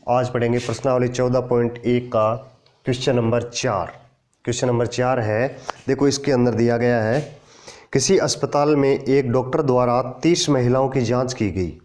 आज पढ़ेंगे प्रश्नावली 14.1 का क्वेश्चन नंबर 4। क्वेश्चन नंबर 4 है, देखो इसके अंदर दिया गया है, किसी अस्पताल में एक डॉक्टर द्वारा 30 महिलाओं की जांच की गई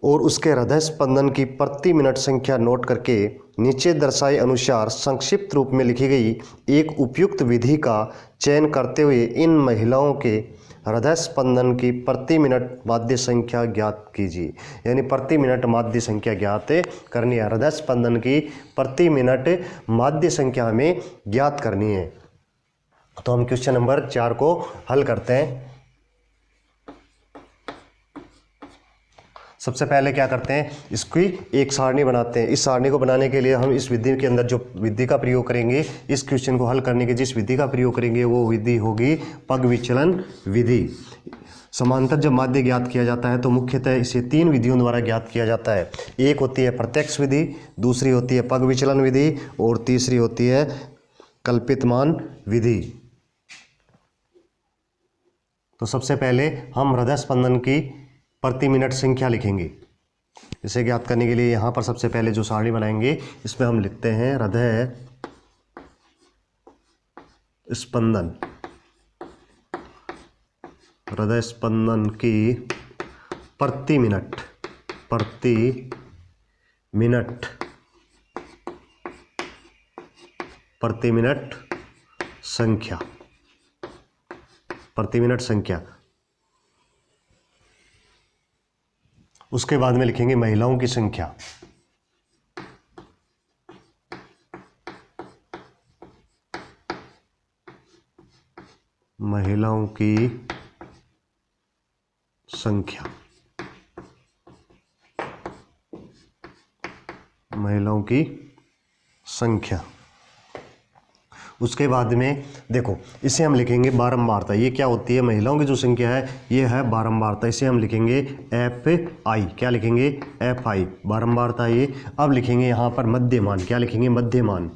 और उसके हृदय स्पंदन की प्रति मिनट संख्या नोट करके नीचे दर्शाए अनुसार संक्षिप्त रूप में लिखी गई एक उपयुक्त विधि का चयन करते हुए इन महिलाओं के हृदय स्पंदन की प्रति मिनट माध्य संख्या ज्ञात कीजिए। यानी प्रति मिनट माध्य संख्या ज्ञात करनी है, हृदय स्पंदन की प्रति मिनट माध्य संख्या हमें ज्ञात करनी है। तो हम क्वेश्चन नंबर 4 को हल करते हैं। सबसे पहले क्या करते हैं, इसकी एक सारणी बनाते हैं। इस सारणी को बनाने के लिए हम इस विधि के अंदर जो विधि का प्रयोग करेंगे, इस क्वेश्चन को हल करने के जिस विधि का प्रयोग करेंगे वो विधि होगी पग विचलन विधि। समांतर जब माध्य ज्ञात किया जाता है तो मुख्यतः इसे 3 विधियों द्वारा ज्ञात किया जाता है। एक होती है प्रत्यक्ष विधि, दूसरी होती है पग विचलन विधि और तीसरी होती है कल्पित मान विधि। तो सबसे पहले हम हृदय स्पंदन की प्रति मिनट संख्या लिखेंगे। इसे ज्ञात करने के लिए यहाँ पर सबसे पहले जो सारणी बनाएंगे इसमें हम लिखते हैं हृदय स्पंदन, हृदय स्पंदन की प्रति मिनट संख्या, प्रति मिनट संख्या। उसके बाद में लिखेंगे महिलाओं की संख्या, महिलाओं की संख्या, महिलाओं की संख्या। उसके बाद में देखो इसे हम लिखेंगे बारंबारता। ये क्या होती है, महिलाओं की जो संख्या है ये है बारंबारता। इसे हम लिखेंगे FI। क्या लिखेंगे, FI बारंबारता ये। अब लिखेंगे यहाँ पर मध्यमान। क्या लिखेंगे, मध्यमान।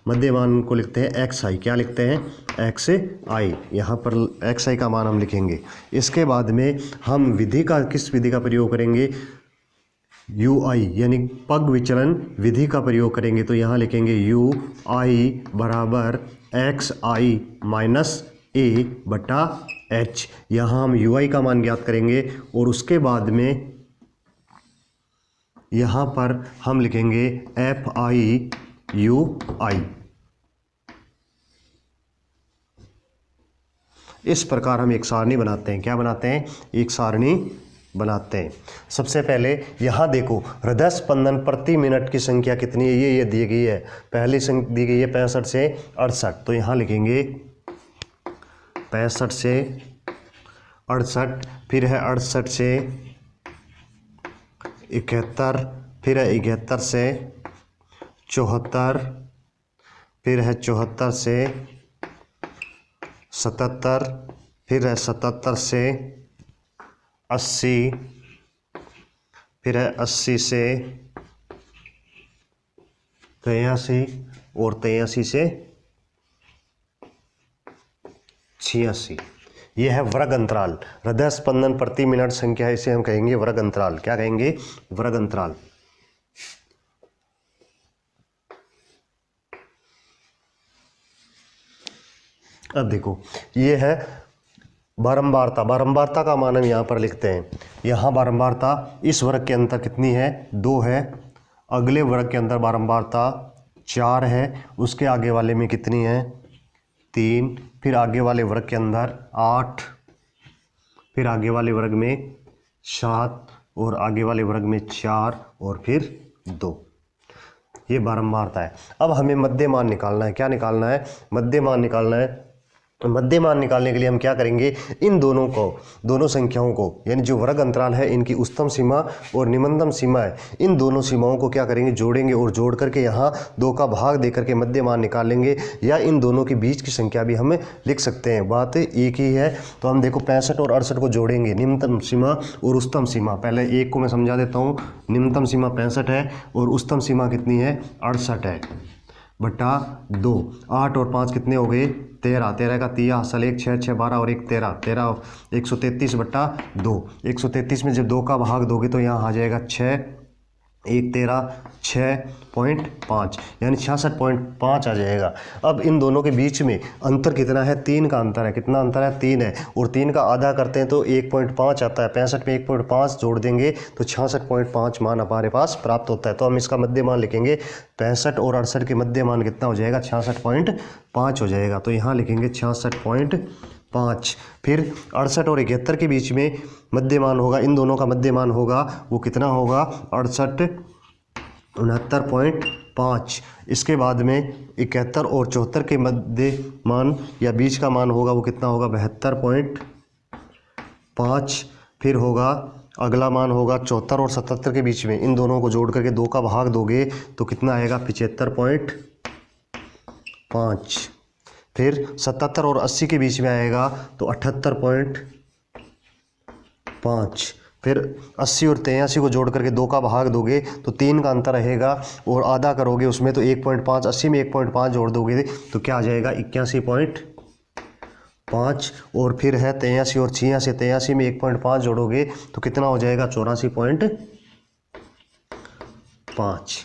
मध्यमान को लिखते हैं XI। क्या लिखते हैं, XI। यहाँ पर XI का मान हम लिखेंगे। इसके बाद में हम किस विधि का प्रयोग करेंगे, UI यानी पग विचलन विधि का प्रयोग करेंगे। तो यहाँ लिखेंगे UI बराबर XI माइनस A/H। यहाँ हम UI का मान ज्ञात करेंगे और उसके बाद में यहाँ पर हम लिखेंगे FI/UI। इस प्रकार हम एक सारणी बनाते हैं। क्या बनाते हैं, एक सारणी बनाते हैं। सबसे पहले यहाँ देखो हृदय स्पंदन प्रति मिनट की संख्या कितनी है, ये दी गई है। पहली संख्या दी गई है 65 से 68। तो यहाँ लिखेंगे 65 से 68, फिर है 68 से 71, फिर है 71 से 74, फिर है 74 से 77, फिर है 77 से 80, फिर है 80 से 83 और 83 से 86। यह है वर्ग अंतराल। हृदय स्पंदन प्रति मिनट संख्या, इसे हम कहेंगे वर्ग अंतराल। क्या कहेंगे, वर्ग अंतराल। अब देखो ये है बारंबारता का मान हम यहाँ पर लिखते हैं। यहाँ बारंबारता इस वर्ग के अंदर कितनी है, 2 है। अगले वर्ग के अंदर बारंबारता 4 है। उसके आगे वाले में कितनी है, 3। फिर आगे वाले वर्ग के अंदर 8, फिर आगे वाले वर्ग में 7 और आगे वाले वर्ग में 4 और फिर 2। ये बारंबारता है। अब हमें मध्यमान निकालना है। क्या निकालना है, मध्यमान निकालना है। मध्यमान निकालने के लिए हम क्या करेंगे, इन दोनों संख्याओं को, यानी जो वर्ग अंतराल है इनकी उच्चतम सीमा और निम्नतम सीमा है, इन दोनों सीमाओं को क्या करेंगे, जोड़ेंगे और जोड़ करके यहाँ 2 का भाग दे करके मध्यमान निकालेंगे। या इन दोनों के बीच की संख्या भी हम लिख सकते हैं, बात एक ही है। तो हम देखो 65 और 68 को जोड़ेंगे, निम्नतम सीमा और उच्चतम सीमा। पहले एक को मैं समझा देता हूँ। निम्नतम सीमा 65 है और उच्चतम सीमा कितनी है, 68 है। बटा 2, 8 और 5 कितने हो गए 13, 13 का 3 हासिल 1, 6, 6, 12 और 1 13, 13 133 बटा 2, 133 में जब 2 का भाग दोगे तो यहाँ आ जाएगा 6, 1 13, 6.5 यानी 66.5 आ जाएगा। अब इन दोनों के बीच में अंतर कितना है, 3 का अंतर है। कितना अंतर है, 3 है, और 3 का आधा करते हैं तो 1.5 आता है। 65 में 1.5 जोड़ देंगे तो 66.5 मान हमारे पास प्राप्त होता है। तो हम इसका मध्य मान लिखेंगे 65 और 68 के मध्य मान कितना हो जाएगा, 66.5 हो जाएगा। तो यहाँ लिखेंगे 66.5। फिर 68 और 71 के बीच में मध्य मान होगा, इन दोनों का मध्य मान होगा वो कितना होगा, 68 69.5। इसके बाद में 71 और 74 के मध्य मान या बीच का मान होगा वो कितना होगा, 72.5। फिर होगा अगला मान होगा 74 और 77 के बीच में, इन दोनों को जोड़ करके 2 का भाग दोगे तो कितना आएगा, 75.5। फिर 77 और 80 के बीच में आएगा तो 78.5। फिर 80 और 83 को जोड़ करके 2 का भाग दोगे तो 3 का अंतर रहेगा, और आधा करोगे उसमें तो 1.5, 80 में 1.5 जोड़ दोगे तो क्या आ जाएगा, 81.5। और फिर है 83 और 86, 83 में 1.5 जोड़ोगे तो कितना हो जाएगा, 84.5।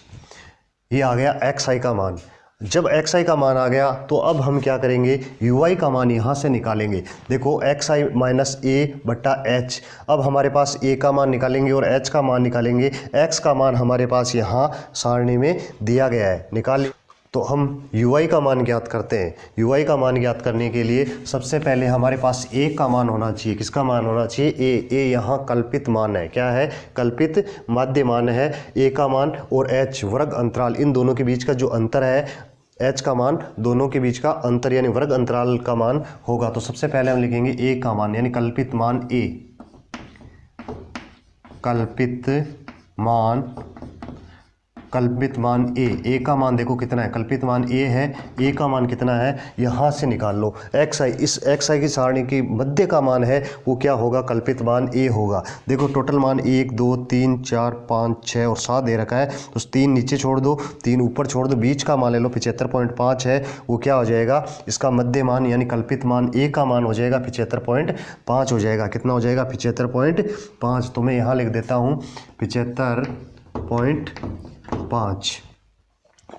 ये आ गया एक्स आई का मान। जब एक्स आई का मान आ गया तो अब हम क्या करेंगे, यू आई का मान यहाँ से निकालेंगे। देखो एक्स आई माइनस ए बट्टा एच, अब हमारे पास ए का मान निकालेंगे और एच का मान निकालेंगे। एक्स का मान हमारे पास यहाँ सारणी में दिया गया है, निकाल। तो हम यू आई का मान ज्ञात करते हैं। यू आई का मान ज्ञात करने के लिए सबसे पहले हमारे पास ए का मान होना चाहिए। किसका मान होना चाहिए, ए यहाँ कल्पित मान है। क्या है, कल्पित माध्य मान है। ए का मान और एच वर्ग अंतराल, इन दोनों के बीच का जो अंतर है, एच का मान, दोनों के बीच का अंतर यानी वर्ग अंतराल का मान होगा। तो सबसे पहले हम लिखेंगे ए का मान यानी कल्पित मान ए, कल्पित मान ए का मान देखो कितना है, कल्पित मान ए है, ए का मान कितना है, यहाँ से निकाल लो। एक्स आई, इस एक्स आई की सारणी की मध्य का मान है वो क्या होगा, कल्पित मान ए होगा। देखो टोटल मान 1 2 3 4 5 6 और 7 दे रखा है, तो 3 नीचे छोड़ दो, 3 ऊपर छोड़ दो, बीच का मान ले लो 75.5 है, वो क्या हो जाएगा, इसका मध्य मान यानी कल्पित मान ए का मान हो जाएगा 75.5 हो जाएगा। कितना हो जाएगा, 75.5। तो मैं यहाँ लिख देता हूँ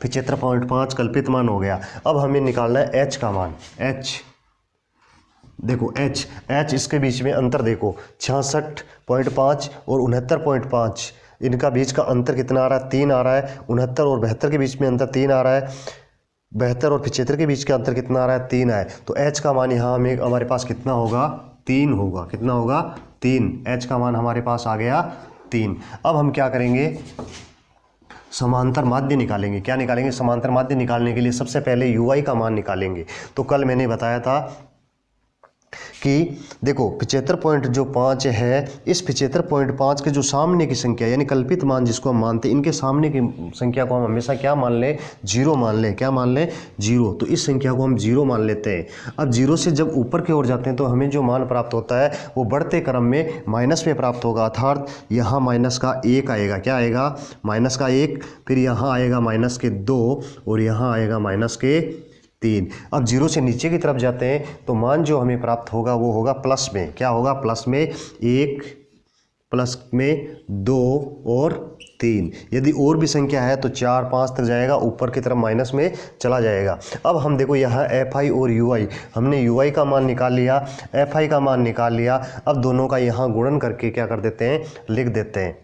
75.5 कल्पित मान हो गया। अब हमें निकालना है एच का मान। एच देखो, एच इसके बीच में अंतर देखो, 66.5 और 69.5, इनका बीच का अंतर कितना आ रहा है, 3 आ रहा है। 69 और 72 के बीच में अंतर 3 आ रहा है। 72 और 75 के बीच का अंतर कितना आ रहा है, 3 है। तो एच का मान यहाँ हमारे पास कितना होगा, 3 होगा। कितना होगा, 3। एच का मान हमारे पास आ गया 3। अब हम क्या करेंगे, समांतर माध्य निकालेंगे। क्या निकालेंगे, समांतर माध्य निकालने के लिए सबसे पहले यू आई का मान निकालेंगे। तो कल मैंने बताया था कि देखो 75.5 है, इस 75.5 के जो सामने की संख्या यानी कल्पित मान जिसको हम मानते हैं, इनके सामने की संख्या को हम हमेशा क्या मान लें, 0 मान लें। क्या मान लें, 0। तो इस संख्या को हम 0 मान लेते हैं। अब 0 से जब ऊपर की ओर जाते हैं तो हमें जो मान प्राप्त होता है वो बढ़ते क्रम में माइनस में प्राप्त होगा, अर्थात यहाँ माइनस का 1 आएगा। क्या आएगा, माइनस का 1, फिर यहाँ आएगा माइनस के 2 और यहाँ आएगा माइनस के 3। अब 0 से नीचे की तरफ जाते हैं तो मान जो हमें प्राप्त होगा वो होगा प्लस में। क्या होगा, प्लस में 1, प्लस में 2 और 3। यदि और भी संख्या है तो 4 5 तक जाएगा, ऊपर की तरफ माइनस में चला जाएगा। अब हम देखो यहाँ एफ आई और यू आई, हमने यू आई का मान निकाल लिया, एफ आई का मान निकाल लिया। अब दोनों का यहाँ गुणन करके क्या कर देते हैं, लिख देते हैं।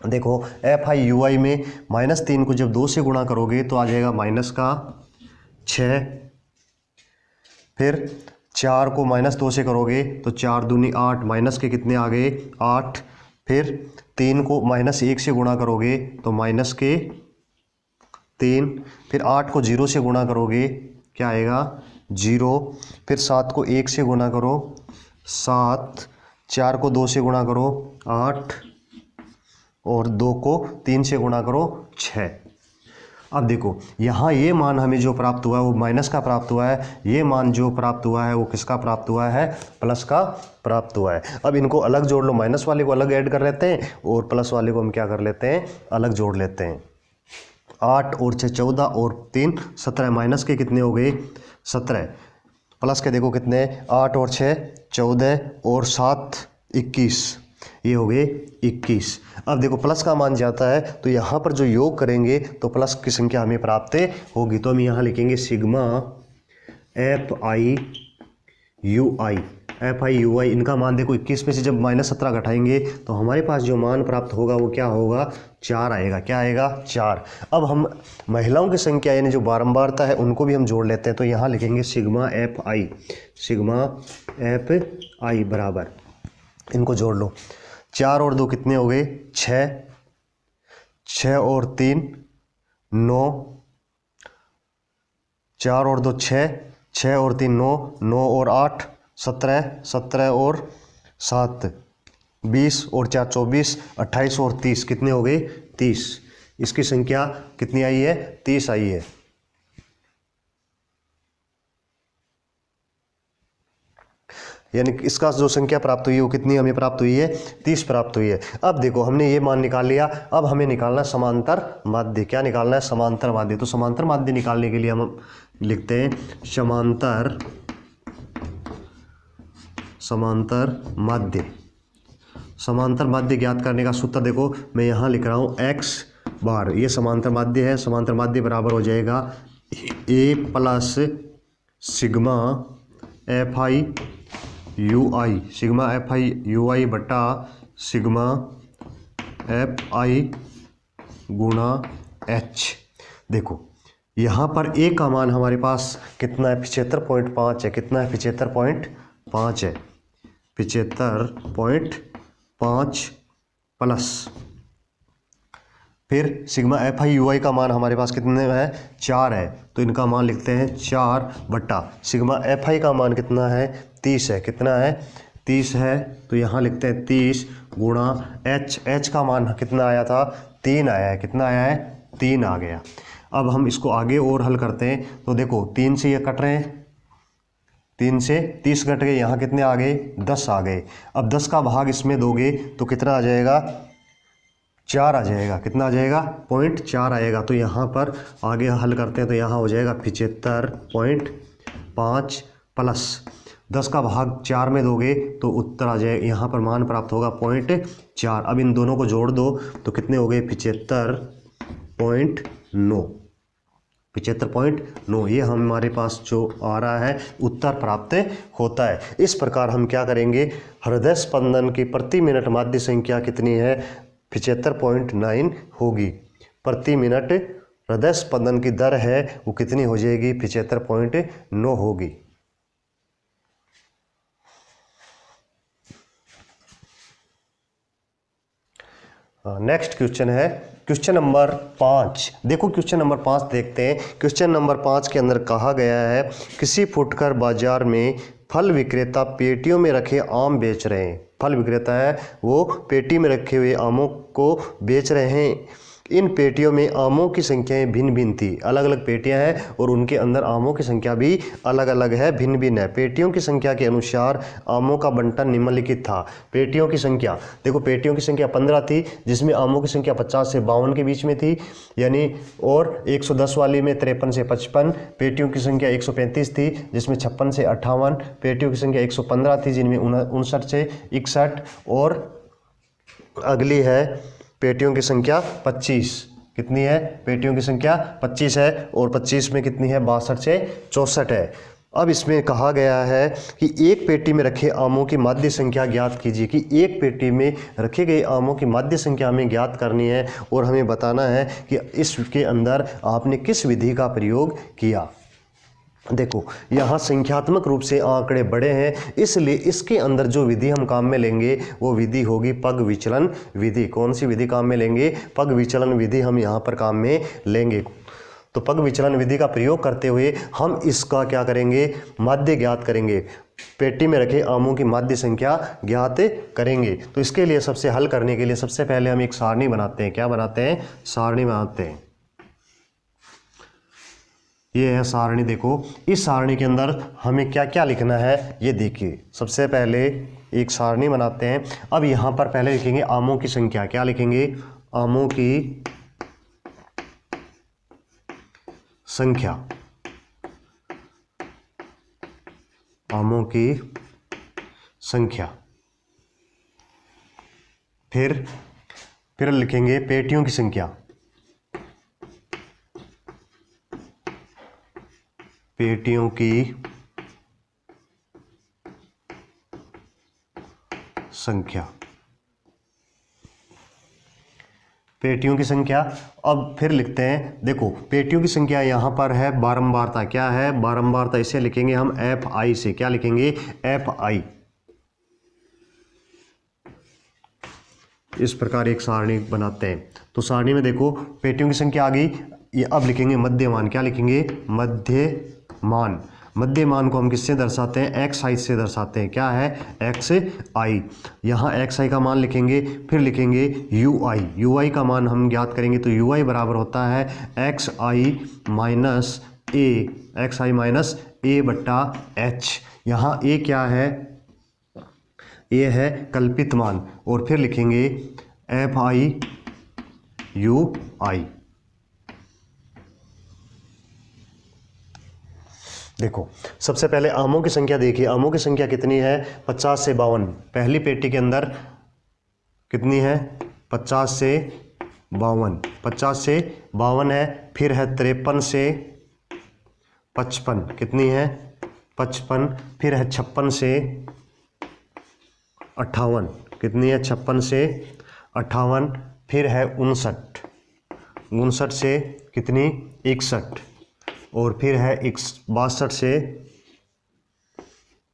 देखो एफ आई यू आई में -3 को जब 2 से गुणा करोगे तो आ जाएगा माइनस का 6, फिर 4 को -2 से करोगे तो 4 दूनी 8, माइनस के कितने आ गए, 8। फिर 3 को -1 से गुणा करोगे तो माइनस के 3, फिर 8 को 0 से गुणा करोगे क्या आएगा, 0। फिर 7 को 1 से गुणा करो 7, 4 को 2 से गुणा करो 8 और 2 को 3 से गुणा करो 6। अब देखो यहाँ ये मान हमें जो प्राप्त हुआ है वो माइनस का प्राप्त हुआ है, ये मान जो प्राप्त हुआ है वो किसका प्राप्त हुआ है, प्लस का प्राप्त हुआ है। अब इनको अलग जोड़ लो, माइनस वाले को अलग ऐड कर लेते हैं और प्लस वाले को हम क्या कर लेते हैं, अलग जोड़ लेते हैं। 8 और 6 14 और 3 17 माइनस के कितने हो गए 17 प्लस के देखो कितने 8 और 6 14 और 7 21 ये हो गए 21। अब देखो प्लस का मान जाता है तो यहाँ पर जो योग करेंगे तो प्लस की संख्या हमें प्राप्त होगी। तो हम यहाँ लिखेंगे सिग्मा FI इनका मान देखो 21 में से जब -17 घटाएंगे तो हमारे पास जो मान प्राप्त होगा वो क्या होगा 4 आएगा। क्या आएगा 4। अब हम महिलाओं की संख्या यानी जो बारंबारता है उनको भी हम जोड़ लेते हैं। तो यहाँ लिखेंगे सिग्मा FI बराबर इनको जोड़ लो 4 और 2 कितने हो गए 6 6 और 3 9 4 और 2 6 6 और 3 9 9 और 8 17 17 और 7 20 और 4 24 28 और 30 कितने हो गए 30। इसकी संख्या कितनी आई है 30 आई है। यानी इसका जो संख्या प्राप्त हुई है वो कितनी हमें प्राप्त हुई है 30 प्राप्त हुई है। अब देखो हमने ये मान निकाल लिया। अब हमें निकालना समांतर माध्य। क्या निकालना है समांतर माध्य। तो समांतर माध्य निकालने के लिए हम लिखते हैं समांतर माध्य। समांतर माध्य ज्ञात करने का सूत्र देखो मैं यहाँ लिख रहा हूँ x बार। ये समांतर माध्य है। समांतर माध्य बराबर हो जाएगा a प्लस सिग्मा FI बटा सिग्मा FI गुणा h। देखो यहाँ पर a का मान हमारे पास कितना है 75.5 है। कितना है 75.5 है। 75.5 प्लस फिर सिग्मा FI का मान हमारे पास कितने है 4 है। तो इनका मान लिखते हैं 4 बटा सिग्मा FI का मान कितना है 30 है। कितना है 30 है। तो यहाँ लिखते हैं 30 गुणा h का मान कितना आया था 3 आया है। कितना आया है 3 आ गया। अब हम इसको आगे और हल करते हैं। तो देखो 3 से ये कट रहे हैं 3 से 30 कट गए। यहाँ कितने आ गए 10 आ गए। अब 10 का भाग इसमें दोगे तो कितना आ जाएगा 4 आ जाएगा। कितना आ जाएगा 0.4 आएगा। तो यहाँ पर आगे हल करते हैं तो यहाँ हो जाएगा 75.5 प्लस 10 का भाग 4 में दोगे तो उत्तर आ जाएगा। यहाँ पर मान प्राप्त होगा 0.4। अब इन दोनों को जोड़ दो तो कितने हो गए 75.9। 75.9 ये हमारे पास जो आ रहा है उत्तर प्राप्त होता है। इस प्रकार हम क्या करेंगे हृदय स्पंदन की प्रति मिनट माध्य संख्या कितनी है 75.9 होगी। प्रति मिनट हृदय स्पंदन की दर है वो कितनी हो जाएगी 75.9 होगी। नेक्स्ट क्वेश्चन है क्वेश्चन नंबर 5। देखो क्वेश्चन नंबर 5 देखते हैं। क्वेश्चन नंबर 5 के अंदर कहा गया है किसी फुटकर बाजार में फल विक्रेता पेटियों में रखे आम बेच रहे हैं। फल विक्रेता है वो पेटी में रखे हुए आमों को बेच रहे हैं। इन पेटियों में आमों की संख्याएं भिन्न भिन्न थी। अलग अलग पेटियां हैं और उनके अंदर आमों की संख्या भी अलग अलग है भिन्न भिन्न है। पेटियों की संख्या के अनुसार आमों का बंटन निम्नलिखित था। पेटियों की संख्या देखो पेटियों की संख्या 15 थी जिसमें आमों की संख्या 50 से 52 के बीच में थी यानी और 110 वाली में 53 से 55। पेटियों की संख्या 135 थी जिसमें 56 से 58। पेटियों की संख्या 115 थी जिनमें 59 से 61 और अगली है पेटियों की संख्या 25। कितनी है पेटियों की संख्या 25 है और 25 में कितनी है 62 से 64 है। अब इसमें कहा गया है कि एक पेटी में रखे आमों की माध्य संख्या ज्ञात कीजिए कि एक पेटी में रखे गए आमों की माध्य संख्या हमें ज्ञात करनी है और हमें बताना है कि इसके अंदर आपने किस विधि का प्रयोग किया। देखो यहाँ संख्यात्मक रूप से आंकड़े बड़े हैं इसलिए इसके अंदर जो विधि हम काम में लेंगे वो विधि होगी पग विचलन विधि। कौन सी विधि काम में लेंगे पग विचलन विधि हम यहाँ पर काम में लेंगे। तो पग विचलन विधि का प्रयोग करते हुए हम इसका क्या करेंगे माध्य ज्ञात करेंगे। पेटी में रखे आमों की माध्य संख्या ज्ञात करेंगे। तो इसके लिए सबसे हल करने के लिए सबसे पहले हम एक सारणी बनाते हैं। क्या बनाते हैं सारणी बनाते हैं। ये है सारणी। देखो इस सारणी के अंदर हमें क्या क्या लिखना है ये देखिए। सबसे पहले एक सारणी बनाते हैं। अब यहाँ पर पहले लिखेंगे आमों की संख्या। क्या लिखेंगे आमों की संख्या, आमों की संख्या। फिर लिखेंगे पेटियों की संख्या, पेटियों की संख्या, पेटियों की संख्या। अब फिर लिखते हैं, देखो पेटियों की संख्या यहाँ पर है बारंबारता, क्या है बारंबारता, इसे लिखेंगे हम एफ आई से, क्या लिखेंगे एफ आई। इस प्रकार एक सारणी बनाते हैं। तो सारणी में देखो पेटियों की संख्या आ गई, ये अब लिखेंगे मध्यमान, क्या लिखेंगे मध्यमान। मध्यमान को हम किससे दर्शाते हैं, एक्स आई से दर्शाते हैं, क्या है एक्स आई। यहाँ एक्स आई का मान लिखेंगे, फिर लिखेंगे यू आई, यू आई का मान हम ज्ञात करेंगे तो यू आई बराबर होता है एक्स आई माइनस ए, एक्स आई माइनस ए बट्टा एच। यहाँ ए क्या है, ये है कल्पित मान, और फिर लिखेंगे एफ आई यू आई। देखो सबसे पहले आमों की संख्या देखिए, आमों की संख्या कितनी है 50 से 52। पहली पेटी के अंदर कितनी है 50 से 52, 50 से 52 है। फिर है 53 से 55, कितनी है 55। फिर है 56 से 58, कितनी है 56 से 58। फिर है 59, 59 से कितनी 61। और फिर है 62 से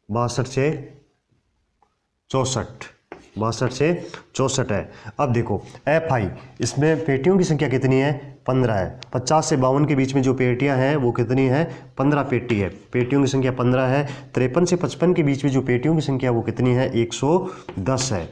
64, 62 से 64 है। अब देखो एफ आई, इसमें पेटियों की संख्या कितनी है 15 है। 50 से 52 के बीच में जो पेटियां हैं वो कितनी है 15 पेटी है, पेटियों की संख्या 15 है। 53 से 55 के बीच में जो पेटियों की संख्या वो कितनी है 110 है।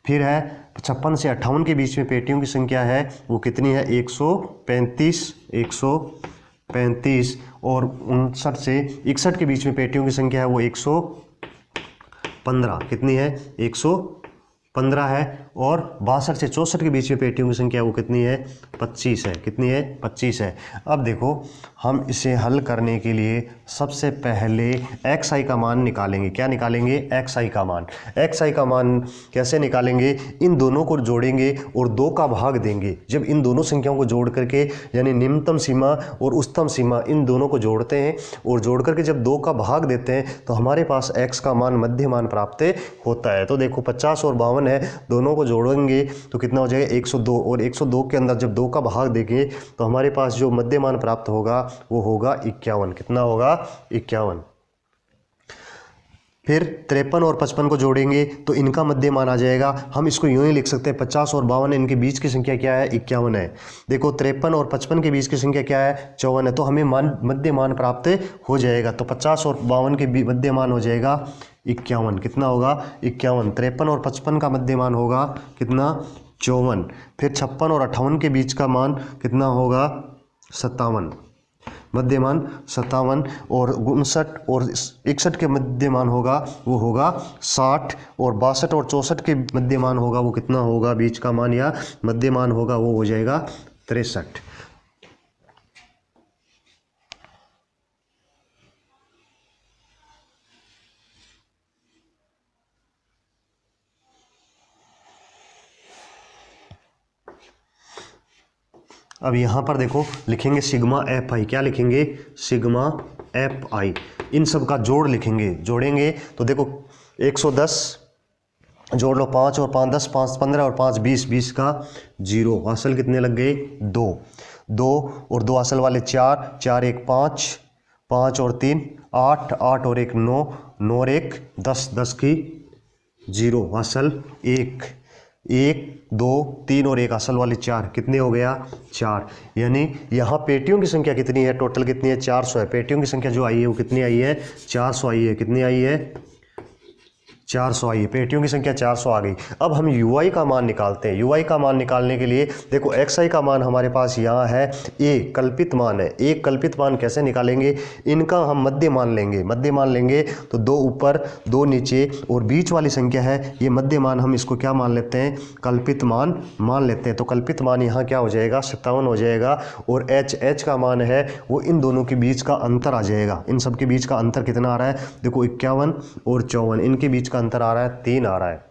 फिर है 56 से 58 के बीच में पेटियों की संख्या है वो कितनी है 135, 135। और 59 से 61 के बीच में पेटियों की संख्या है वो 115, कितनी है 115 है। और 62 से 64 के बीच में पेटियों की संख्या वो कितनी है 25 है, कितनी है 25 है। अब देखो हम इसे हल करने के लिए सबसे पहले एक्स आई का मान निकालेंगे, क्या निकालेंगे एक्स आई का मान। एक्स आई का मान कैसे निकालेंगे, इन दोनों को जोड़ेंगे और 2 का भाग देंगे। जब इन दोनों संख्याओं को जोड़ करके यानी निम्नतम सीमा और उच्चतम सीमा इन दोनों को जोड़ते हैं और जोड़ करके जब 2 का भाग देते हैं तो हमारे पास एक्स का मान मध्य मान प्राप्त होता है। तो देखो 50 और 52 है, दोनों को जोड़ेंगे तो कितना हो जाएगा 102, और 102 के अंदर जब 2 का भाग देंगे तो हमारे पास जो मध्य मान प्राप्त होगा वो होगा 51, कितना होगा 51। फिर 53 और 55 को जोड़ेंगे तो इनका मध्य मान आ जाएगा। हम इसको यूं ही लिख सकते हैं 50 और 52 इनके बीच की संख्या क्या है 51 है। देखो 53 और 55 के बीच की संख्या क्या है 54 है, तो हमें मध्य मान प्राप्त हो जाएगा। तो 50 और 52 के मध्य मान हो जाएगा 51, कितना होगा 51। 53 और 55 का मध्य मान होगा कितना 54। फिर 56 और 58 के बीच का मान कितना होगा 57, मध्यमान 57। और 59 और 61 के मध्यमान होगा वो होगा 60। और 62 और 64 के मध्यमान होगा वो कितना होगा, बीच का मान या मध्यमान होगा वो हो जाएगा 63। अब यहाँ पर देखो लिखेंगे सिग्मा एफ आई, क्या लिखेंगे सिग्मा एफ आई। इन सब का जोड़ लिखेंगे, जोड़ेंगे तो देखो 110 जोड़ लो 5 और 5 10, 5 15 और 5 20, 20 का 0। हासिल कितने लग गए 2, 2 और 2 हासिल वाले 4, 4 1 5, 5 और 3 8, 8 और 1 9, 9 और 1 10, 10 की 0 हासिल 1, 1 2 3 और 1 असल वाले 4, कितने हो गया 4। यानी यहाँ पेटियों की संख्या कितनी है, टोटल कितनी है 400 है। पेटियों की संख्या जो आई है वो कितनी आई है 400 आई है, कितनी आई है 400 आई, पेटियों की संख्या 400 आ गई। अब हम ui का मान निकालते हैं। ui का मान निकालने के लिए देखो xi का मान हमारे पास यहाँ है a, कल्पित मान है। एक कल्पित मान कैसे निकालेंगे, इनका हम मध्य मान लेंगे। मध्य मान लेंगे तो 2 ऊपर 2 नीचे और बीच वाली संख्या है ये मध्य मान, हम इसको क्या मान लेते हैं, कल्पित मान मान लेते हैं। तो कल्पित मान यहाँ क्या हो जाएगा, 57 हो जाएगा। और h का मान है वो इन दोनों के बीच का अंतर आ जाएगा। इन सब के बीच का अंतर कितना आ रहा है, देखो 51 और 54, इनके बीच का अंतर आ रहा है 3 आ रहा है।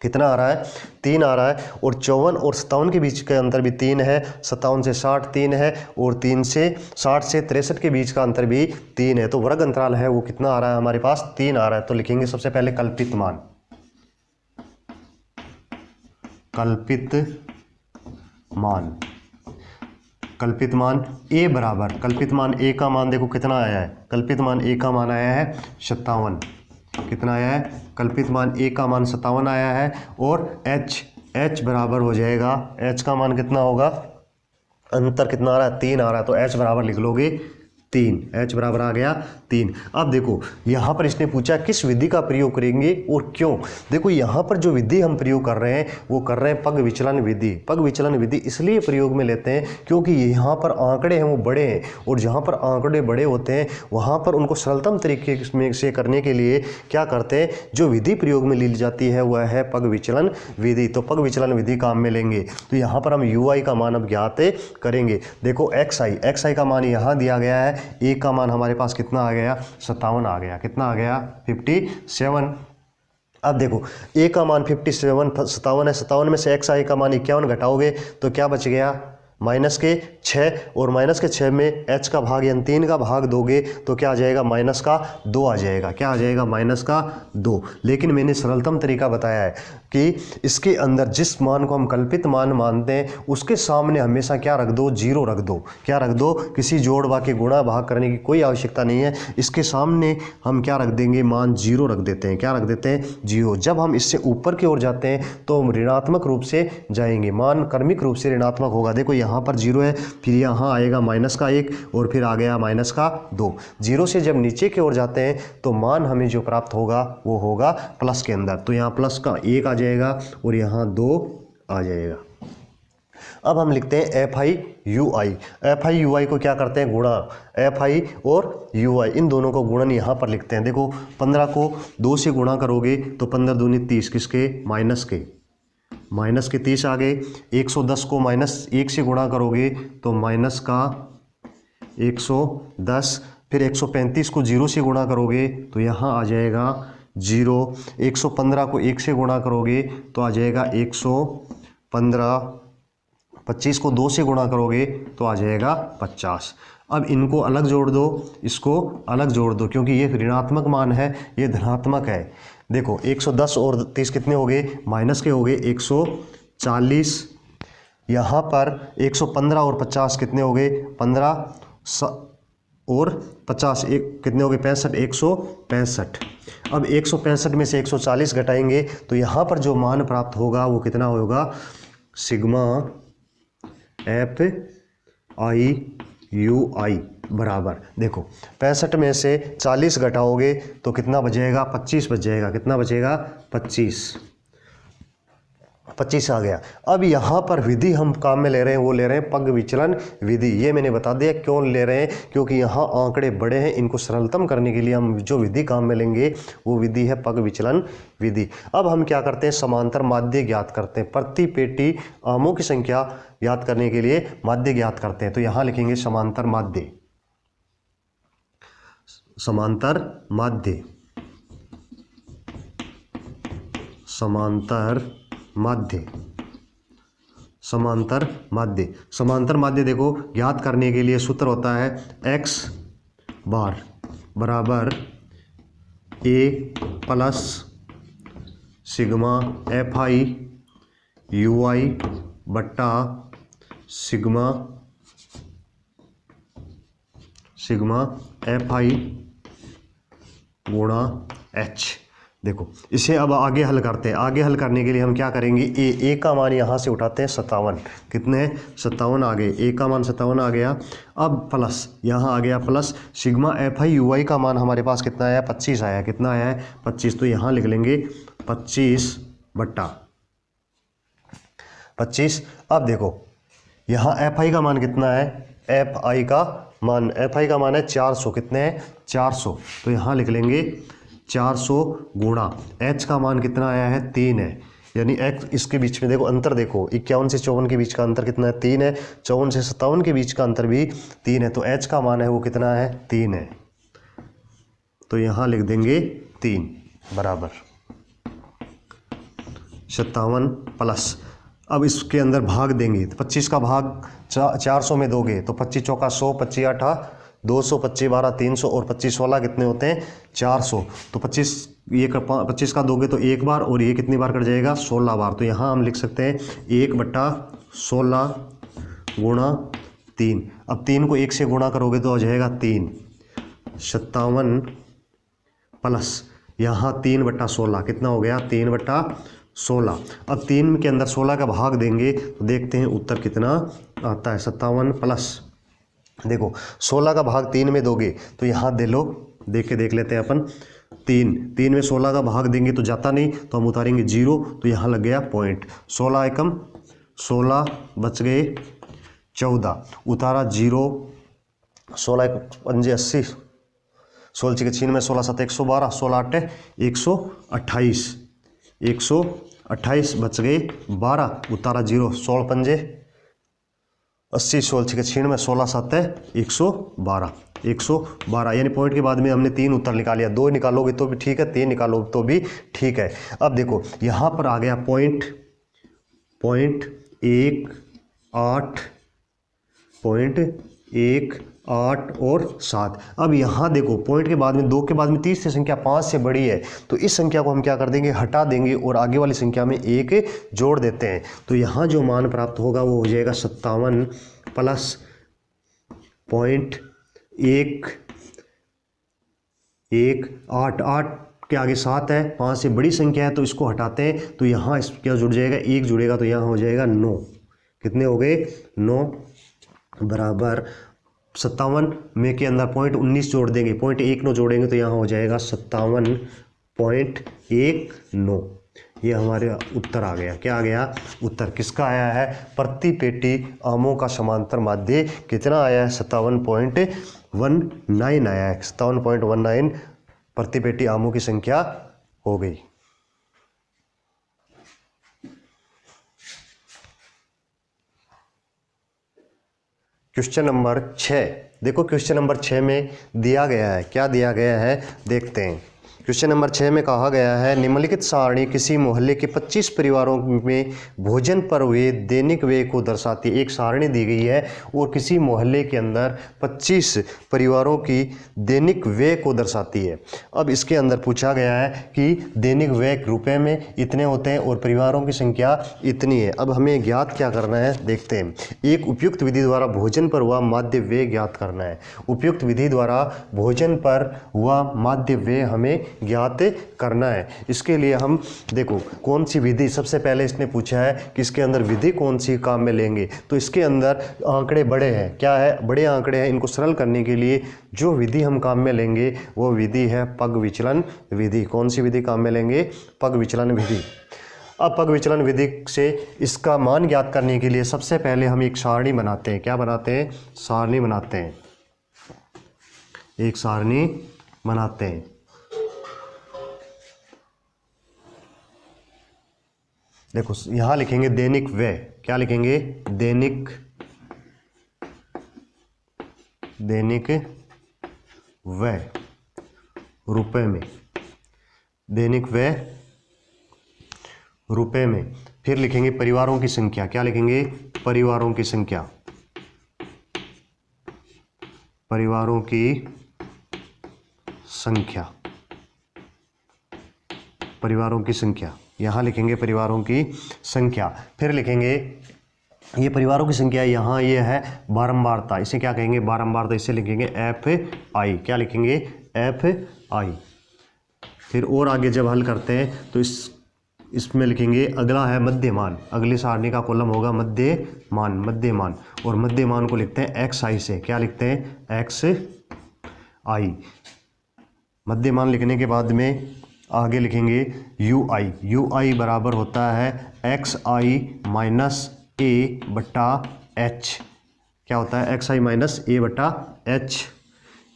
कितना आ रहा है, 3 आ रहा है। और 54 और 57 के बीच का अंतर भी 3 है। 57 से 60 3 है और 3 से 60 से 63 के बीच का अंतर भी 3 है। तो वर्ग अंतराल है वो कितना आ रहा है हमारे पास, 3 आ रहा है। तो लिखेंगे सबसे पहले कल्पित मान, कल्पित मान, कल्पित मान a बराबर, कल्पित मान a का मान देखो कितना आया है, कल्पित मान a का मान आया है 57। कितना आया है, कल्पित मान a का मान 57 आया है। और h बराबर हो जाएगा, h का मान कितना होगा, अंतर कितना आ रहा है, 3 आ रहा है। तो h बराबर लिख लोगे 3, h बराबर आ गया 3। अब देखो यहाँ पर इसने पूछा किस विधि का प्रयोग करेंगे और क्यों। देखो यहाँ पर जो विधि हम प्रयोग कर रहे हैं वो कर रहे हैं पग विचलन विधि। पग विचलन विधि इसलिए प्रयोग में लेते हैं क्योंकि यहाँ पर आंकड़े हैं वो बड़े हैं, और जहाँ पर आंकड़े बड़े होते हैं वहाँ पर उनको सरलतम तरीके में से करने के लिए क्या करते हैं, जो विधि प्रयोग में ली जाती है वह है पग विचलन विधि। तो पग विचलन विधि काम में लेंगे। तो यहाँ पर हम ui का मान अब ज्ञात करेंगे। देखो xi का मान यहाँ दिया गया है, a का मान हमारे पास कितना आ गया, 57 आ गया। कितना आ गया, 57। अब देखो a का मान 57 है, 57 में से xi का मान 51 घटाओगे तो क्या बच गया, माइनस के 6, और माइनस के 6 में h का भाग यानी 3 का भाग दोगे तो क्या आ जाएगा, माइनस का 2 आ जाएगा। क्या आ जाएगा, माइनस का 2। लेकिन मैंने सरलतम तरीका बताया है कि इसके अंदर जिस मान को हम कल्पित मान मानते हैं उसके सामने हमेशा क्या रख दो, 0 रख दो। क्या रख दो, किसी जोड़ वा के गुणा भाग करने की कोई आवश्यकता नहीं है। इसके सामने हम क्या रख देंगे, मान 0 रख देते हैं। क्या रख देते हैं, 0। जब हम इससे ऊपर की ओर जाते हैं तो हम ऋणात्मक रूप से जाएंगे, मान क्रमिक रूप से ऋणात्मक होगा। देखो यहाँ पर 0 है, फिर यहाँ आएगा माइनस का 1 और फिर आ गया माइनस का 2। 0 से जब नीचे की ओर जाते हैं तो मान हमें जो प्राप्त होगा वो होगा प्लस के अंदर। तो यहाँ प्लस का 1 आ जाएगा और यहाँ 2 आ जाएगा। अब हम लिखते हैं FI UI को क्या करते हैं, गुणा। FI और UI इन दोनों को गुणन यहाँ पर लिखते हैं। देखो 15 को 2 से गुणा करोगे तो 15 दूनी 30, किसके, माइनस के 30 आ गए। 110 को -1 से गुणा करोगे तो माइनस का 110। फिर 135 को 0 से गुणा करोगे तो यहाँ आ जाएगा 0। 115 को 1 से गुणा करोगे तो आ जाएगा 115। 25 को 2 से गुणा करोगे तो आ जाएगा 50। अब इनको अलग जोड़ दो, इसको अलग जोड़ दो, क्योंकि ये ऋणात्मक मान है, ये धनात्मक है। देखो 110 और 30 कितने हो गए, माइनस के हो गए 140। यहाँ पर 115 और 50 कितने हो गए, 15 और 50 कितने हो गए, 65, 165। अब 165 में से 140 घटाएंगे तो यहाँ पर जो मान प्राप्त होगा वो कितना होगा, सिग्मा FI/UI बराबर, देखो 65 में से 40 घटाओगे तो कितना बचेगा, 25 बच जाएगा। कितना बचेगा, 25 आ गया। अब यहाँ पर विधि हम काम में ले रहे हैं वो ले रहे हैं पग विचलन विधि। ये मैंने बता दिया क्यों ले रहे हैं, क्योंकि यहाँ आंकड़े बड़े हैं, इनको सरलतम करने के लिए हम जो विधि काम में लेंगे वो विधि है पग विचलन विधि। अब हम क्या करते हैं, समांतर माध्य ज्ञात करते हैं। प्रति पेटी आमों की संख्या ज्ञात करने के लिए माध्य ज्ञात करते हैं। तो यहाँ लिखेंगे समांतर माध्य, समांतर माध्य, समांतर माध्य, समांतर माध्य। समांतर माध्य देखो ज्ञात करने के लिए सूत्र होता है x बार बराबर a प्लस सिग्मा FI/UI बट्टा सिग्मा FI गुणा h। देखो इसे अब आगे हल करते हैं। आगे हल करने के लिए हम क्या करेंगे, ए का मान यहाँ से उठाते हैं 57, कितने 57 आ गए, ए का मान 57 आ गया। अब प्लस यहाँ आ गया plus sigma f i u i का मान हमारे पास कितना आया, 25 आया, कितना आया है 25, तो यहाँ लिख लेंगे 25/25। अब देखो यहाँ एफ आई का मान कितना है, एफ आई का मान है 400, कितने हैं 400, तो यहाँ लिख लेंगे 400 गुणा h का मान कितना आया है 3 है, यानी x इसके बीच में देखो अंतर, देखो 51 से 54 के बीच का अंतर कितना है 3 है, 54 से 57 के बीच का अंतर भी 3 है, तो h का मान है वो कितना है 3 है, तो यहाँ लिख देंगे 3 बराबर 57 प्लस। अब इसके अंदर भाग देंगे तो 25 का भाग 400 में दोगे तो 25 चौका 100, 25 8 200, 25 12 300 और 25 16 कितने होते हैं 400, तो 25 का दोगे तो एक बार और ये कितनी बार कट जाएगा 16 बार, तो यहाँ हम लिख सकते हैं 1/16 गुणा 3। अब 3 को 1 से गुणा करोगे तो हो जाएगा 3, 57 प्लस यहाँ 3/16 कितना हो गया 3/16। अब 3 के अंदर 16 का भाग देंगे तो देखते हैं उत्तर कितना आता है, 57 प्लस, देखो 16 का भाग 3 में दोगे तो यहाँ दे लो, देख लेते हैं अपन, 3 में 16 का भाग देंगे तो जाता नहीं, तो हम उतारेंगे 0, तो यहाँ लग गया पॉइंट, 16 एकम 16 बच गए 14, उतारा 0, 16 पंजे 80, 16 6 96, 16 7 112, 16 8 128 बच गए 12, उतारा 0, 16 पंजे 80, 16 6 96, 16 7 112, यानी पॉइंट के बाद में हमने 3 उत्तर निकाल लिया, 2 निकालोगे तो भी ठीक है, 3 निकालोगे तो भी ठीक है। अब देखो यहाँ पर आ गया पॉइंट 1 8 और 7। अब यहाँ देखो पॉइंट के बाद में 2 के बाद में तीसरी संख्या 5 से बड़ी है, तो इस संख्या को हम क्या कर देंगे, हटा देंगे और आगे वाली संख्या में 1 जोड़ देते हैं, तो यहाँ जो मान प्राप्त होगा वो हो जाएगा 57 प्लस 0.1 8 के आगे 7 है, 5 से बड़ी संख्या है तो इसको हटाते हैं, तो यहाँ इस क्या जुड़ जाएगा 1 जुड़ेगा तो यहाँ हो जाएगा 9, कितने हो गए 9 बराबर 57 में के अंदर 0.19 जोड़ देंगे, 0.19 जोड़ेंगे तो यहाँ हो जाएगा 57.19, ये हमारे उत्तर आ गया। क्या आ गया उत्तर, किसका आया है, प्रति पेटी आमों का समांतर माध्य कितना आया है 57.19 आया है, 57.19 प्रति पेटी आमों की संख्या हो गई। क्वेश्चन नंबर 6, देखो क्वेश्चन नंबर 6 में दिया गया है, क्या दिया गया है देखते हैं। क्वेश्चन नंबर 6 में कहा गया है निम्नलिखित सारणी किसी मोहल्ले के 25 परिवारों में भोजन पर हुए दैनिक व्यय को दर्शाती है। एक सारणी दी गई है और किसी मोहल्ले के अंदर 25 परिवारों की दैनिक व्यय को दर्शाती है। अब इसके अंदर पूछा गया है कि दैनिक व्यय रुपए में इतने होते हैं और परिवारों की संख्या इतनी है। अब हमें ज्ञात क्या करना है देखते हैं। एक उपयुक्त विधि द्वारा भोजन पर हुआ माध्य व्यय ज्ञात करना है। उपयुक्त विधि द्वारा भोजन पर हुआ माध्य व्यय हमें ज्ञात करना है। इसके लिए हम देखो कौन सी विधि, सबसे पहले इसने पूछा है कि इसके अंदर विधि कौन सी काम में लेंगे, तो इसके अंदर आंकड़े बड़े हैं, क्या है बड़े आंकड़े हैं, इनको सरल करने के लिए जो विधि हम काम में लेंगे वो विधि है पग विचलन विधि। कौन सी विधि काम में लेंगे, पग विचलन विधि। अब पग विचलन विधि से इसका मान ज्ञात करने के लिए सबसे पहले हम एक सारणी बनाते हैं। क्या बनाते हैं, सारणी बनाते हैं, एक सारणी बनाते हैं। देखो यहाँ लिखेंगे दैनिक व्यय, क्या लिखेंगे दैनिक व्यय रुपए में, दैनिक व्यय रुपए में। फिर लिखेंगे परिवारों की संख्या, क्या लिखेंगे परिवारों की संख्या, परिवारों की संख्या, परिवारों की संख्या, यहाँ लिखेंगे परिवारों की संख्या। फिर लिखेंगे ये परिवारों की संख्या, यहाँ ये है बारंबारता, इसे क्या कहेंगे बारंबारता, इसे लिखेंगे एफ आई, क्या लिखेंगे एफ आई। फिर और आगे जब हल करते हैं तो इसमें लिखेंगे अगला है मध्यमान, अगली सारणी का कॉलम होगा मध्यमान, मध्यमान, और मध्यमान को लिखते हैं एक्स आई से। क्या लिखते हैं? एक्स आई। मध्यमान लिखने के बाद में आगे लिखेंगे यू आई। यू आई बराबर होता है एक्स आई माइनस ए बटा एच। क्या होता है? एक्स आई माइनस ए बटा एच।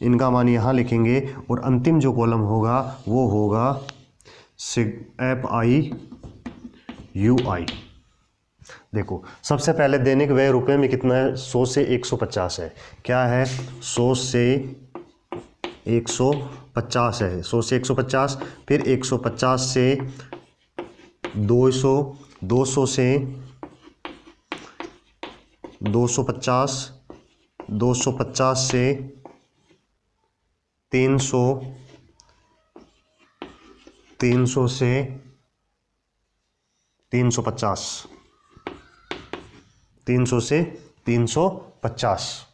इनका मान यहाँ लिखेंगे और अंतिम जो कॉलम होगा वो होगा एफ आई यू आई। देखो सबसे पहले दैनिक व्यय रुपए में कितना है? 100 से 150 है। क्या है? 100 से 150 है। 100 से 150, फिर 150 से 200, 200 से 250, 250 से 300, 300 से 350, 300 से 350।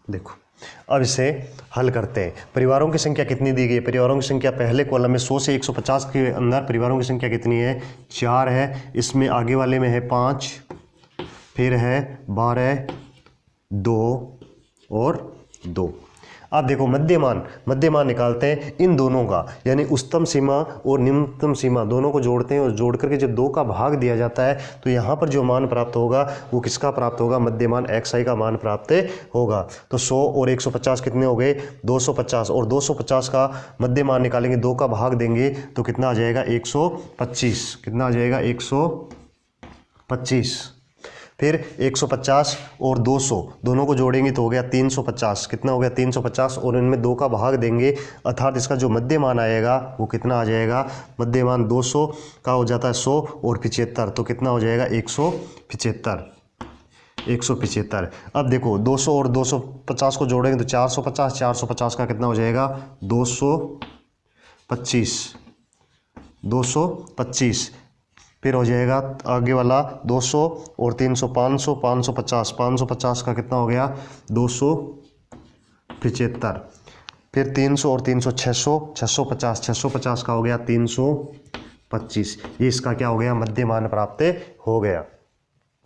देखो अब इसे हल करते हैं। परिवारों की संख्या कितनी दी गई है? परिवारों की संख्या पहले कॉलम में 100 से 150 के अंदर परिवारों की संख्या कितनी है? 4 है। इसमें आगे वाले में है 5, फिर है 12, 2 और 2। अब देखो मध्यमान, मध्यमान निकालते हैं इन दोनों का, यानी उच्चतम सीमा और निम्नतम सीमा दोनों को जोड़ते हैं और जोड़ करके जब 2 का भाग दिया जाता है तो यहाँ पर जो मान प्राप्त होगा वो किसका प्राप्त होगा? मध्यमान एक्स आई का मान प्राप्त होगा। तो 100 और 150 कितने हो गए? 250, और 250 का मध्यमान निकालेंगे, 2 का भाग देंगे तो कितना आ जाएगा? 125। कितना आ जाएगा? 125। फिर 150 और 200 दोनों को जोड़ेंगे तो हो गया 350। कितना हो गया? 350, और इनमें 2 का भाग देंगे अर्थात इसका जो मध्यमान आएगा वो कितना आ जाएगा? मध्यमान 200 का हो जाता है 100 और 75, तो कितना हो जाएगा? 175। 175। अब देखो 200 और 250 को जोड़ेंगे तो 450, 450 का कितना हो जाएगा? 225, 225। फिर हो जाएगा आगे वाला 200 और 300, 500, 550, 550 का कितना हो गया? 275। फिर 300 और 300, 600, 650, 650 का हो गया 325। ये इसका क्या हो गया? मध्यमान प्राप्त हो गया।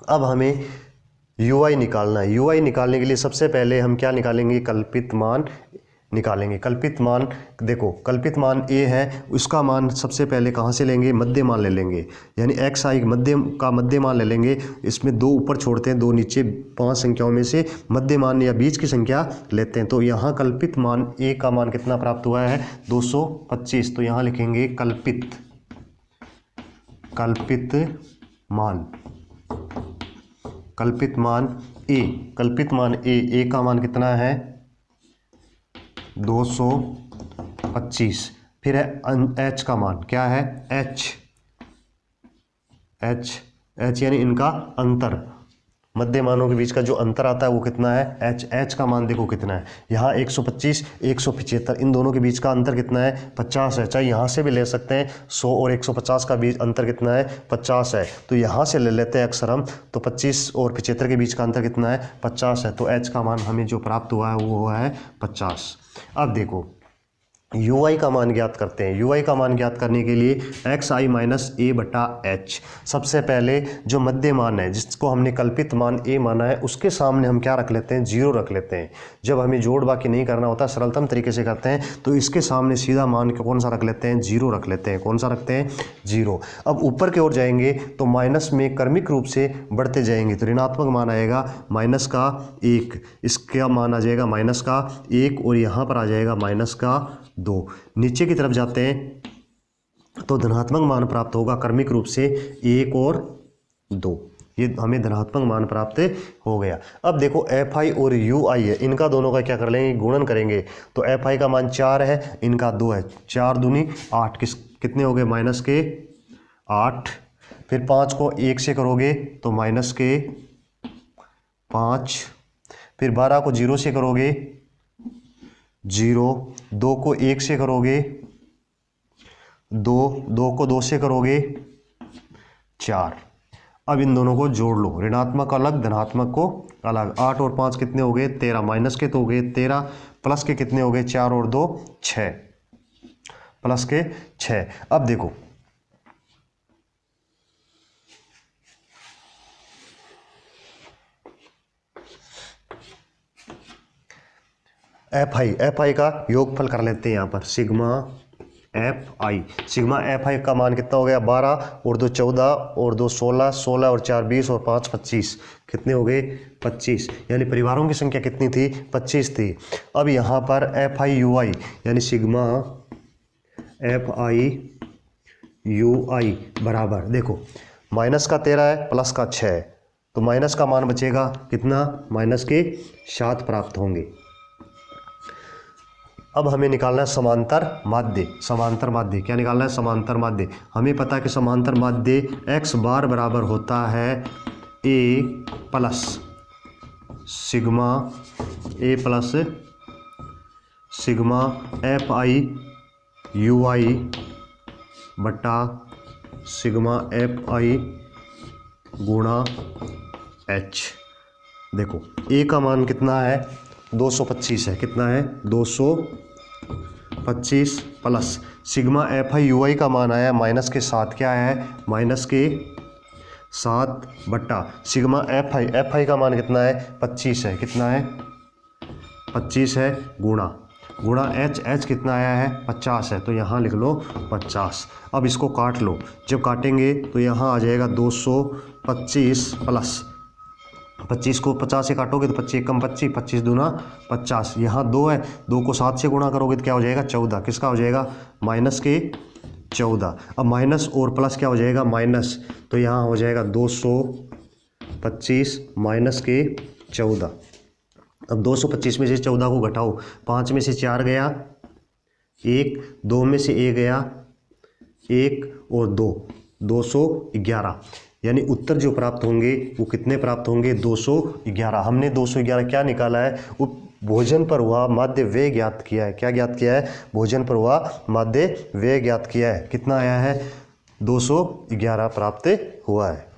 अब हमें यू आई निकालना है। यू आई निकालने के लिए सबसे पहले हम क्या निकालेंगे? कल्पित मान निकालेंगे। कल्पित मान, देखो कल्पित मान ए है, उसका मान सबसे पहले कहाँ से लेंगे? मध्य मान ले लेंगे, यानी एक्स आई मध्य का मध्य मान ले लेंगे। इसमें 2 ऊपर छोड़ते हैं, 2 नीचे, 5 संख्याओं में से मध्य मान या बीच की संख्या लेते हैं। तो यहाँ कल्पित मान ए का मान कितना प्राप्त हुआ है? 225। तो यहाँ लिखेंगे कल्पित मान, कल्पित मान ए, कल्पित मान ए का मान कितना है? 225। फिर है एच का मान, क्या है? एच यानी इनका अंतर, मध्य मानों के बीच का जो अंतर आता है वो कितना है? एच का मान देखो कितना है यहाँ? 125, 175, इन दोनों के बीच का अंतर कितना है? 50 है। चाहे यहाँ से भी ले सकते हैं, 100 और 150 का बीच अंतर कितना है? 50 है। तो यहाँ से ले लेते हैं अक्सर हम, तो 25 और 75 के बीच का अंतर कितना है? 50 है। तो एच का मान हमें जो प्राप्त हुआ है वो हुआ है 50। अब देखो यू आई का मान ज्ञात करते हैं। यू आई का मान ज्ञात करने के लिए एक्स आई माइनस ए बटा एच, सबसे पहले जो मध्य मान है जिसको हमने कल्पित मान ए माना है उसके सामने हम क्या रख लेते हैं? 0 रख लेते हैं। जब हमें जोड़ बाकी नहीं करना होता, सरलतम तरीके से करते हैं, तो इसके सामने सीधा मान कौन सा रख लेते हैं? 0 रख लेते हैं। कौन सा रखते हैं? 0। अब ऊपर की ओर जाएंगे तो माइनस में क्रमिक रूप से बढ़ते जाएंगे, तो ऋणात्मक मान आएगा माइनस का 1, इसका मान आ जाएगा माइनस का 1, और यहाँ पर आ जाएगा माइनस का 2। नीचे की तरफ जाते हैं तो धनात्मक मान प्राप्त होगा क्रमिक रूप से 1 और 2। ये हमें धनात्मक मान प्राप्त हो गया। अब देखो एफ आई और यू आई है, इनका दोनों का क्या कर लेंगे? गुणन करेंगे। तो एफ आई का मान 4 है, इनका 2 है, 4 दूनी 8, कितने हो गए? माइनस के 8। फिर 5 को 1 से करोगे तो माइनस के 5। फिर 12 को 0 से करोगे 0, 2 को 1 से करोगे 2, 2 को 2 से करोगे 4। अब इन दोनों को जोड़ लो, ऋणात्मक अलग धनात्मक को अलग। 8 और 5 कितने हो गए 13, माइनस के तो हो गए 13, प्लस के कितने हो गए 4 और 2 6, प्लस के 6। अब देखो एफ आई का योगफल कर लेते हैं यहाँ पर, सिग्मा एफ आई का मान कितना हो गया 12 और 2 14 और 2 16, 16 और 4 20 और 5 25, कितने हो गए 25, यानी परिवारों की संख्या कितनी थी 25 थी। अब यहाँ पर एफ आई यू आई यानी सिग्मा एफ आई यू आई बराबर, देखो माइनस का 13 है प्लस का 6 है, तो माइनस का मान बचेगा कितना, माइनस के 7 प्राप्त होंगे। अब हमें निकालना है समांतर माध्य। समांतर माध्य क्या निकालना है, समांतर माध्य। हमें पता है कि समांतर माध्य एक्स बार बराबर होता है a plus sigma f i u i बटा सिग्मा एफ आई गुणा एच। देखो ए का मान कितना है 225 है, कितना है 225 plus sigma f i u i का मान आया माइनस के 7, क्या है माइनस के 7 बट्टा सिग्मा एफ आई का मान कितना है 25 है, कितना है 25 है, गुणा एच कितना आया है 50 है, तो यहाँ लिख लो 50। अब इसको काट लो, जब काटेंगे तो यहाँ आ जाएगा 225 प्लस 25 को 50 से काटोगे तो 25 कम 25, 25 दूना 50, यहाँ 2 है, 2 को 7 से गुणा करोगे तो क्या हो जाएगा 14, किसका हो जाएगा माइनस के 14। अब माइनस और प्लस क्या हो जाएगा माइनस, तो यहाँ हो जाएगा 225 माइनस के 14। अब 225 में से 14 को घटाओ, 5 में से 4 गया 1, 2 में से 1 गया 1 और 2, 211, यानी उत्तर जो प्राप्त होंगे वो कितने प्राप्त होंगे 211। हमने 211 क्या निकाला है, वो भोजन पर हुआ माध्य व्यय ज्ञात किया है। क्या ज्ञात किया है, भोजन पर हुआ माध्य व्यय ज्ञात किया है। कितना आया है 211 प्राप्त हुआ है।